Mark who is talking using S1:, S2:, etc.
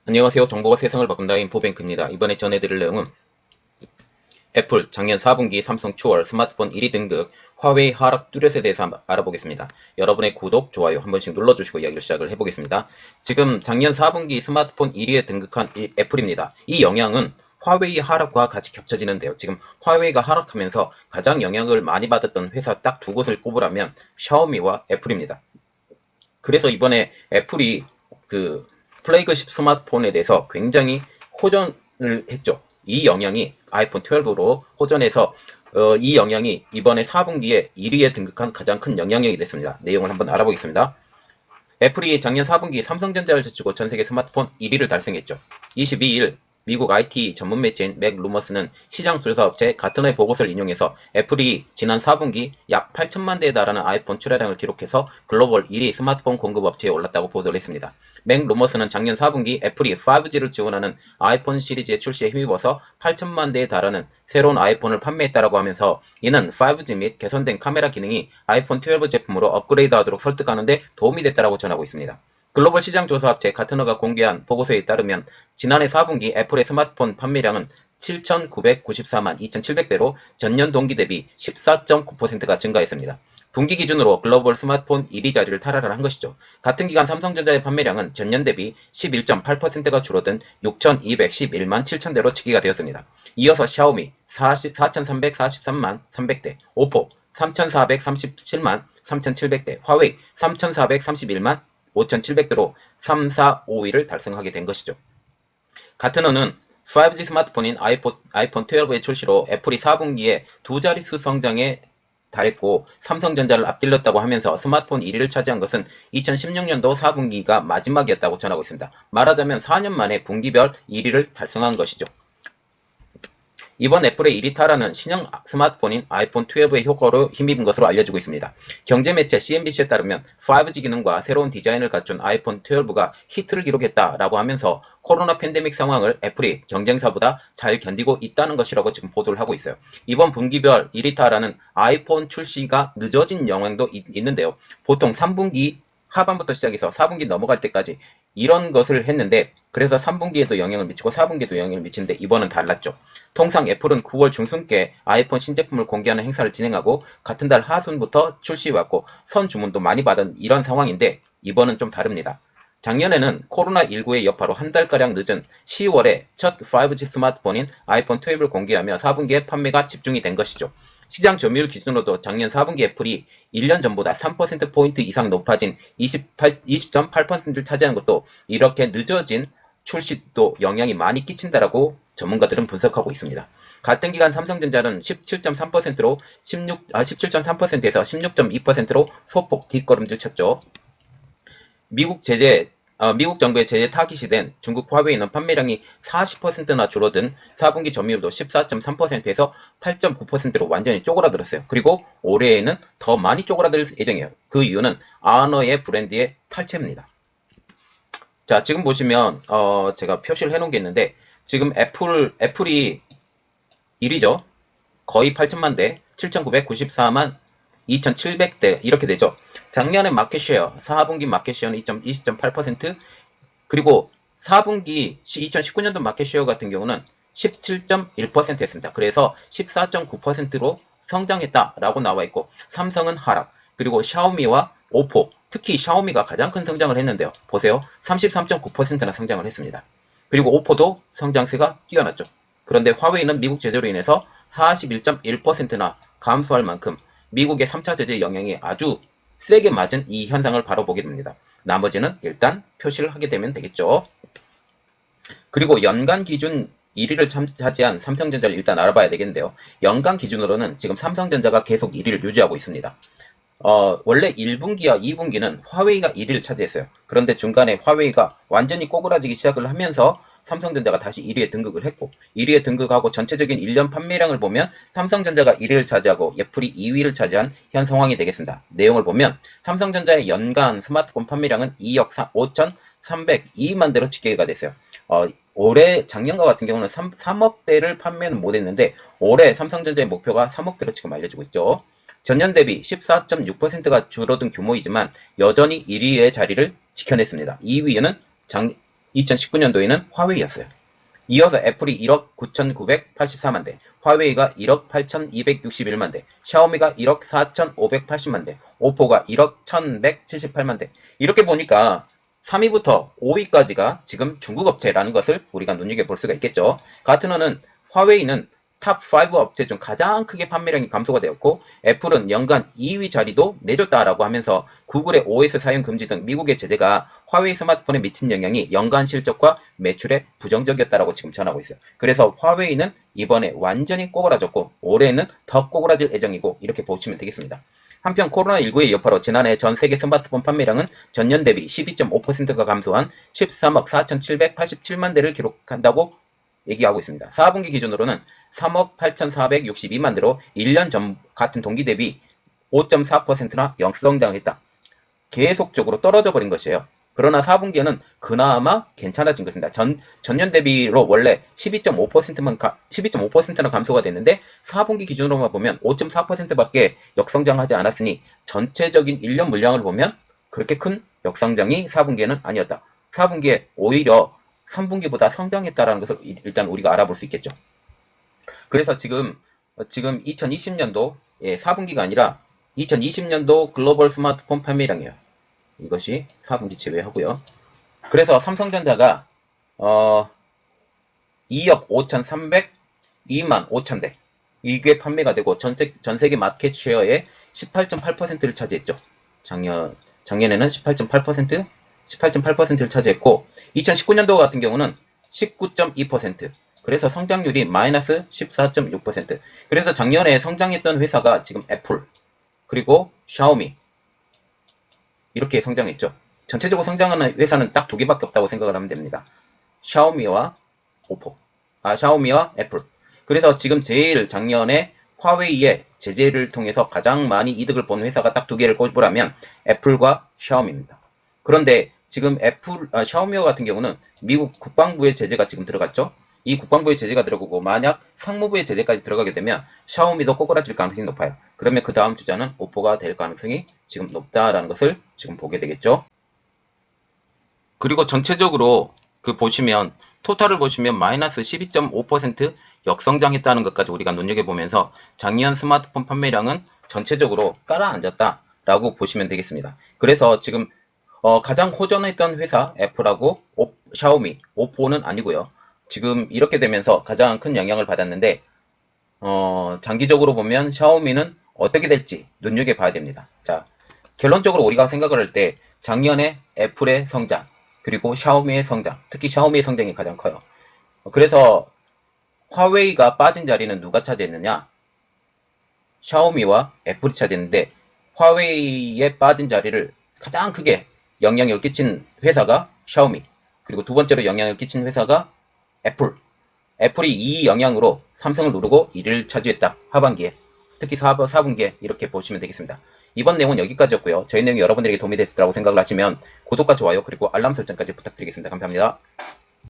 S1: 안녕하세요. 정보가 세상을 바꾼다 인포뱅크입니다. 이번에 전해드릴 내용은 애플 작년 4분기 삼성 추월 스마트폰 1위 등극, 화웨이 하락 뚜렷에 대해서 알아보겠습니다. 여러분의 구독, 좋아요 한 번씩 눌러주시고 이야기를 시작을 해보겠습니다. 지금 작년 4분기 스마트폰 1위에 등극한 애플입니다. 이 영향은 화웨이 하락과 같이 겹쳐지는데요. 지금 화웨이가 하락하면서 가장 영향을 많이 받았던 회사 딱 두 곳을 꼽으라면 샤오미와 애플입니다. 그래서 이번에 애플이 그 플래그십 스마트폰에 대해서 굉장히 호전을 했죠. 이 영향이 아이폰 12로 호전해서 이 영향이 이번에 4분기에 1위에 등극한 가장 큰 영향력이 됐습니다. 내용을 한번 알아보겠습니다. 애플이 작년 4분기 삼성전자를 제치고 전세계 스마트폰 1위를 달성했죠. 22일 미국 IT 전문 매체인 맥루머스는 시장 조사업체 가트너의 보고서를 인용해서 애플이 지난 4분기 약 8천만 대에 달하는 아이폰 출하량을 기록해서 글로벌 1위 스마트폰 공급 업체에 올랐다고 보도를 했습니다. 맥루머스는 작년 4분기 애플이 5G를 지원하는 아이폰 시리즈의 출시에 힘입어서 8천만 대에 달하는 새로운 아이폰을 판매했다라고 하면서 이는 5G 및 개선된 카메라 기능이 아이폰 12 제품으로 업그레이드하도록 설득하는 데 도움이 됐다라고 전하고 있습니다. 글로벌 시장 조사업체 가트너가 공개한 보고서에 따르면 지난해 4분기 애플의 스마트폰 판매량은 7,994만 2,700대로 전년 동기 대비 14.9%가 증가했습니다. 분기 기준으로 글로벌 스마트폰 1위 자리를 탈환을 한 것이죠. 같은 기간 삼성전자의 판매량은 전년 대비 11.8%가 줄어든 6,211만 7천대로 치기가 되었습니다. 이어서 샤오미 4,343만 300대, 오포 3,437만 3,700대, 화웨이 3,431만 5,700대로 3, 4, 5위를 달성하게 된 것이죠. 가트너는 5G 스마트폰인 아이폰 12의 출시로 애플이 4분기에 두 자릿수 성장에 달했고 삼성전자를 앞질렀다고 하면서 스마트폰 1위를 차지한 것은 2016년도 4분기가 마지막이었다고 전하고 있습니다. 말하자면 4년 만에 분기별 1위를 달성한 것이죠. 이번 애플의 1위 탈환은 신형 스마트폰인 아이폰 12의 효과로 힘입은 것으로 알려지고 있습니다. 경제매체 CNBC에 따르면 5G 기능과 새로운 디자인을 갖춘 아이폰 12가 히트를 기록했다라고 하면서 코로나 팬데믹 상황을 애플이 경쟁사보다 잘 견디고 있다는 것이라고 지금 보도를 하고 있어요. 이번 분기별 1위 탈환은 아이폰 출시가 늦어진 영향도 있는데요. 보통 3분기 하반부터 시작해서 4분기 넘어갈 때까지 이런 것을 했는데 그래서 3분기에도 영향을 미치고 4분기에도 영향을 미치는데 이번은 달랐죠. 통상 애플은 9월 중순께 아이폰 신제품을 공개하는 행사를 진행하고 같은 달 하순부터 출시해왔고 선 주문도 많이 받은 이런 상황인데 이번은 좀 다릅니다. 작년에는 코로나19의 여파로 한 달가량 늦은 10월에 첫 5G 스마트폰인 아이폰 12를 공개하며 4분기에 판매가 집중이 된 것이죠. 시장 점유율 기준으로도 작년 4분기 애플이 1년 전보다 3%포인트 이상 높아진 20.8%를 차지한 것도 이렇게 늦어진 출시도 영향이 많이 끼친다라고 전문가들은 분석하고 있습니다. 같은 기간 삼성전자는 17.3%로 17.3%에서 16.2%로 소폭 뒷걸음질 쳤죠. 미국 정부의 제재 타깃이 된 중국 화웨이는 판매량이 40%나 줄어든 4분기 점유율도 14.3%에서 8.9%로 완전히 쪼그라들었어요. 그리고 올해에는 더 많이 쪼그라들 예정이에요. 그 이유는 아너의 브랜드의 탈취입니다. 자, 지금 보시면 제가 표시를 해놓은 게 있는데 지금 애플이 1위죠. 거의 8천만 대, 7,994만 2,700대 이렇게 되죠. 작년에 마켓쉐어, 4분기 마켓쉐어는 20.8%, 그리고 4분기 2019년도 마켓쉐어 같은 경우는 17.1%였습니다. 그래서 14.9%로 성장했다라고 나와 있고 삼성은 하락, 그리고 샤오미와 오포, 특히 샤오미가 가장 큰 성장을 했는데요. 보세요. 33.9%나 성장을 했습니다. 그리고 오포도 성장세가 뛰어났죠. 그런데 화웨이는 미국 제재로 인해서 41.1%나 감소할 만큼 미국의 3차 제재 영향이 아주 세게 맞은 이 현상을 바로 보게 됩니다. 나머지는 일단 표시를 하게 되면 되겠죠. 그리고 연간 기준 1위를 차지한 삼성전자를 일단 알아봐야 되겠는데요. 연간 기준으로는 지금 삼성전자가 계속 1위를 유지하고 있습니다. 원래 1분기와 2분기는 화웨이가 1위를 차지했어요. 그런데 중간에 화웨이가 완전히 꼬그라지기 시작을 하면서 삼성전자가 다시 1위에 등극을 했고 1위에 등극하고 전체적인 1년 판매량을 보면 삼성전자가 1위를 차지하고 애플이 2위를 차지한 현 상황이 되겠습니다. 내용을 보면 삼성전자의 연간 스마트폰 판매량은 2억 5,302만 대로 집계가 됐어요. 올해 작년과 같은 경우는 3억 대를 판매는 못했는데 올해 삼성전자의 목표가 3억 대로 지금 알려지고 있죠. 전년 대비 14.6%가 줄어든 규모이지만 여전히 1위의 자리를 지켜냈습니다. 2위에는 2019년도에는 화웨이였어요. 이어서 애플이 1억 9,984만 대, 화웨이가 1억 8,261만 대, 샤오미가 1억 4,580만 대, 오포가 1억 1,178만 대. 이렇게 보니까 3위부터 5위까지가 지금 중국 업체라는 것을 우리가 눈여겨볼 수가 있겠죠. 가트너는 화웨이는 탑5 업체 중 가장 크게 판매량이 감소가 되었고, 애플은 연간 2위 자리도 내줬다라고 하면서 구글의 OS 사용 금지 등 미국의 제재가 화웨이 스마트폰에 미친 영향이 연간 실적과 매출에 부정적이었다라고 지금 전하고 있어요. 그래서 화웨이는 이번에 완전히 꼬그라졌고 올해는 더 꼬그라질 예정이고, 이렇게 보시면 되겠습니다. 한편 코로나19의 여파로 지난해 전 세계 스마트폰 판매량은 전년 대비 12.5%가 감소한 13억 4,787만 대를 기록한다고 얘기하고 있습니다. 4분기 기준으로는 3억 8,462만 대로 1년 전 같은 동기 대비 5.4%나 역성장했다. 계속적으로 떨어져 버린 것이에요. 그러나 4분기에는 그나마 괜찮아진 것입니다. 전년 대비로 원래 12.5%나 감소가 됐는데 4분기 기준으로만 보면 5.4%밖에 역성장하지 않았으니 전체적인 1년 물량을 보면 그렇게 큰 역성장이 4분기에는 아니었다. 4분기에 오히려 3분기보다 성장했다는 것을 일단 우리가 알아볼 수 있겠죠. 그래서 지금 2020년도 4분기가 아니라 2020년도 글로벌 스마트폰 판매량이에요. 이것이 4분기 제외하고요. 그래서 삼성전자가 2억 5,302만 5천 대 이게 판매가 되고 전 세계 마켓 쉐어의 18.8%를 차지했죠. 작년에는 18.8%를 차지했고 2019년도 같은 경우는 19.2%, 그래서 성장률이 마이너스 14.6%. 그래서 작년에 성장했던 회사가 지금 애플 그리고 샤오미 이렇게 성장했죠. 전체적으로 성장하는 회사는 딱 두 개밖에 없다고 생각을 하면 됩니다. 샤오미와 애플. 그래서 지금 제일 작년에 화웨이의 제재를 통해서 가장 많이 이득을 본 회사가 딱 두 개를 꼽으라면 애플과 샤오미입니다. 그런데 지금 샤오미 같은 경우는 미국 국방부의 제재가 지금 들어갔죠. 이 국방부의 제재가 들어가고 만약 상무부의 제재까지 들어가게 되면 샤오미도 꼬꾸라질 가능성이 높아요. 그러면 그 다음 주자는 오포가 될 가능성이 지금 높다라는 것을 지금 보게 되겠죠. 그리고 전체적으로 보시면 토탈을 보시면 마이너스 12.5% 역성장했다는 것까지 우리가 눈여겨보면서 작년 스마트폰 판매량은 전체적으로 깔아앉았다라고 보시면 되겠습니다. 그래서 지금 가장 호전했던 회사 애플하고 샤오미, 오포는 아니고요. 지금 이렇게 되면서 가장 큰 영향을 받았는데 장기적으로 보면 샤오미는 어떻게 될지 눈여겨봐야 됩니다. 자, 결론적으로 우리가 생각을 할 때 작년에 애플의 성장 그리고 샤오미의 성장, 특히 샤오미의 성장이 가장 커요. 그래서 화웨이가 빠진 자리는 누가 차지했느냐? 샤오미와 애플이 차지했는데 화웨이에 빠진 자리를 가장 크게 영향을 끼친 회사가 샤오미, 그리고 두 번째로 영향을 끼친 회사가 애플이 이 영향으로 삼성을 누르고 1위를 차지했다. 하반기에, 특히 4분기에 이렇게 보시면 되겠습니다. 이번 내용은 여기까지였고요. 저희 내용이 여러분들에게 도움이 됐다고 생각을 하시면 구독과 좋아요 그리고 알람 설정까지 부탁드리겠습니다. 감사합니다.